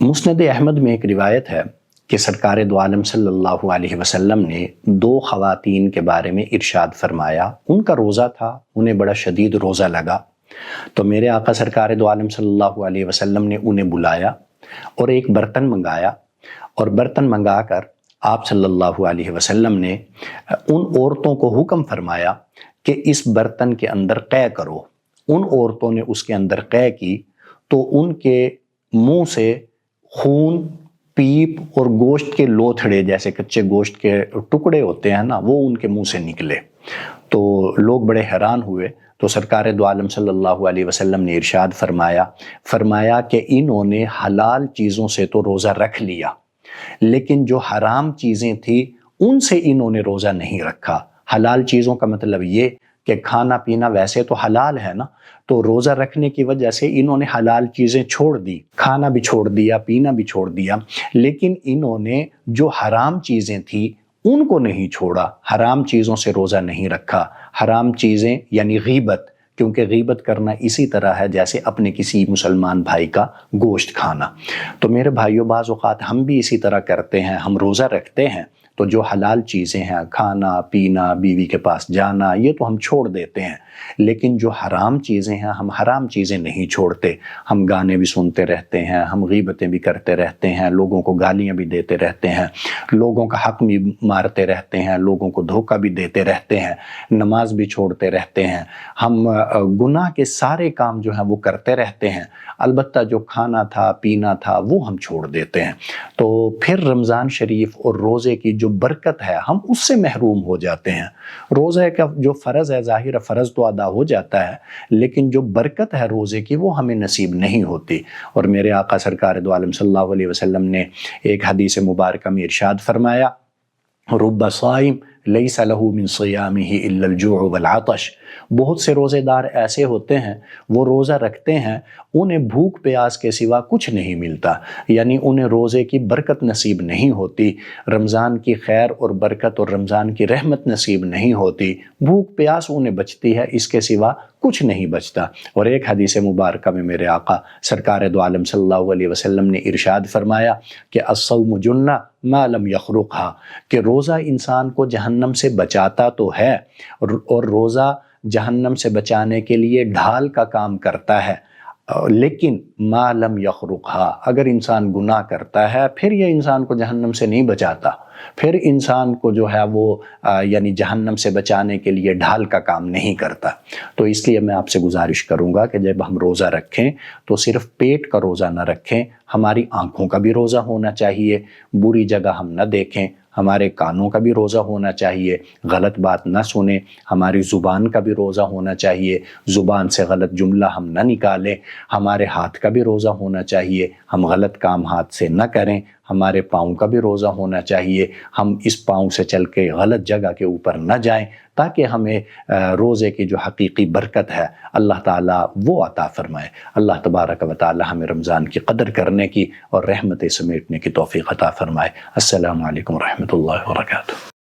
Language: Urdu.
مسند احمد میں ایک روایت ہے کہ سرکار دو عالم صلی اللہ علیہ وسلم نے دو خواتین کے بارے میں ارشاد فرمایا۔ ان کا روزہ تھا، انہیں بڑا شدید روزہ لگا، تو میرے آقا سرکار دو عالم صلی اللہ علیہ وسلم نے انہیں بلایا اور ایک برتن منگایا، اور برتن منگا کر آپ صلی اللہ علیہ وسلم نے ان عورتوں کو حکم فرمایا کہ اس برتن کے اندر قے کرو۔ ان عورتوں نے اس کے اندر قے کی تو ان کے منہ سے خون، پیپ اور گوشت کے لوتھڑے، جیسے کچے گوشت کے ٹکڑے ہوتے ہیں نا، وہ ان کے منہ سے نکلے۔ تو لوگ بڑے حیران ہوئے، تو سرکار دو عالم صلی اللہ علیہ وسلم نے ارشاد فرمایا کہ انہوں نے حلال چیزوں سے تو روزہ رکھ لیا، لیکن جو حرام چیزیں تھیں ان سے انہوں نے روزہ نہیں رکھا۔ حلال چیزوں کا مطلب یہ کہ کھانا پینا ویسے تو حلال ہے نا، تو روزہ رکھنے کی وجہ سے انہوں نے حلال چیزیں چھوڑ دی، کھانا بھی چھوڑ دیا، پینا بھی چھوڑ دیا، لیکن انہوں نے جو حرام چیزیں تھیں ان کو نہیں چھوڑا، حرام چیزوں سے روزہ نہیں رکھا۔ حرام چیزیں یعنی غیبت، کیونکہ غیبت کرنا اسی طرح ہے جیسے اپنے کسی مسلمان بھائی کا گوشت کھانا۔ تو میرے بھائیوں، بعض اوقات ہم بھی اسی طرح کرتے ہیں، ہم روزہ رکھتے ہیں تو جو حلال چیزیں ہیں، کھانا پینا، بیوی کے پاس جانا، یہ تو ہم چھوڑ دیتے ہیں، لیکن جو حرام چیزیں ہیں ہم حرام چیزیں نہیں چھوڑتے۔ ہم گانے بھی سنتے رہتے ہیں، ہم غیبتیں بھی کرتے رہتے ہیں، لوگوں کو گالیاں بھی دیتے رہتے ہیں، لوگوں کا حق بھی مارتے رہتے ہیں، لوگوں کو دھوکہ بھی دیتے رہتے ہیں، نماز بھی چھوڑتے رہتے ہیں، ہم گناہ کے سارے کام جو ہیں وہ کرتے رہتے ہیں، البتہ جو کھانا تھا، پینا تھا، وہ ہم چھوڑ دیتے ہیں۔ تو پھر رمضان شریف اور روزے کی جو برکت ہے ہم اس سے محروم ہو جاتے ہیں۔ روزے کا جو فرض ہے، ظاہر فرض تو ادا ہو جاتا ہے، لیکن جو برکت ہے روزے کی وہ ہمیں نصیب نہیں ہوتی۔ اور میرے آقا سرکار دو عالم صلی اللہ علیہ وسلم نے ایک حدیث مبارکہ میں ارشاد فرمایا، رب صائم لیس لہ من صیامہ الا الجوع والعطش۔ بہت سے روزے دار ایسے ہوتے ہیں، وہ روزہ رکھتے ہیں، انہیں بھوک پیاس کے سوا کچھ نہیں ملتا، یعنی انہیں روزے کی برکت نصیب نہیں ہوتی، رمضان کی خیر اور برکت اور رمضان کی رحمت نصیب نہیں ہوتی، بھوک پیاس انہیں بچتی ہے، اس کے سوا کچھ نہیں بچتا۔ اور ایک حدیث مبارکہ میں میرے آقا سرکار دو عالم صلی اللہ علیہ وسلم نے ارشاد فرمایا کہ الصوم جنہ ما لم یخرقھا، کہ روزہ انسان کو جہنم سے بچاتا تو ہے، اور روزہ جہنم سے بچانے کے لیے ڈھال کا کام کرتا ہے، لیکن ما لم یخرقھا، اگر انسان گناہ کرتا ہے پھر یہ انسان کو جہنم سے نہیں بچاتا، پھر انسان کو جو ہے وہ یعنی جہنم سے بچانے کے لیے ڈھال کا کام نہیں کرتا۔ تو اس لیے میں آپ سے گزارش کروں گا کہ جب ہم روزہ رکھیں تو صرف پیٹ کا روزہ نہ رکھیں، ہماری آنکھوں کا بھی روزہ ہونا چاہیے، بری جگہ ہم نہ دیکھیں، ہمارے کانوں کا بھی روزہ ہونا چاہیے، غلط بات نہ سنیں، ہماری زبان کا بھی روزہ ہونا چاہیے، زبان سے غلط جملہ ہم نہ نکالیں، ہمارے ہاتھ کا بھی روزہ ہونا چاہیے، ہم غلط کام ہاتھ سے نہ کریں، ہمارے پاؤں کا بھی روزہ ہونا چاہیے، ہم اس پاؤں سے چل کے غلط جگہ کے اوپر نہ جائیں، تاکہ ہمیں روزے کی جو حقیقی برکت ہے اللہ تعالیٰ وہ عطا فرمائے۔ اللہ تبارک و تعالیٰ ہمیں رمضان کی قدر کرنے کی اور رحمتیں سمیٹنے کی توفیق عطا فرمائے۔ السلام علیکم ورحمۃ اللہ وبرکاتہ۔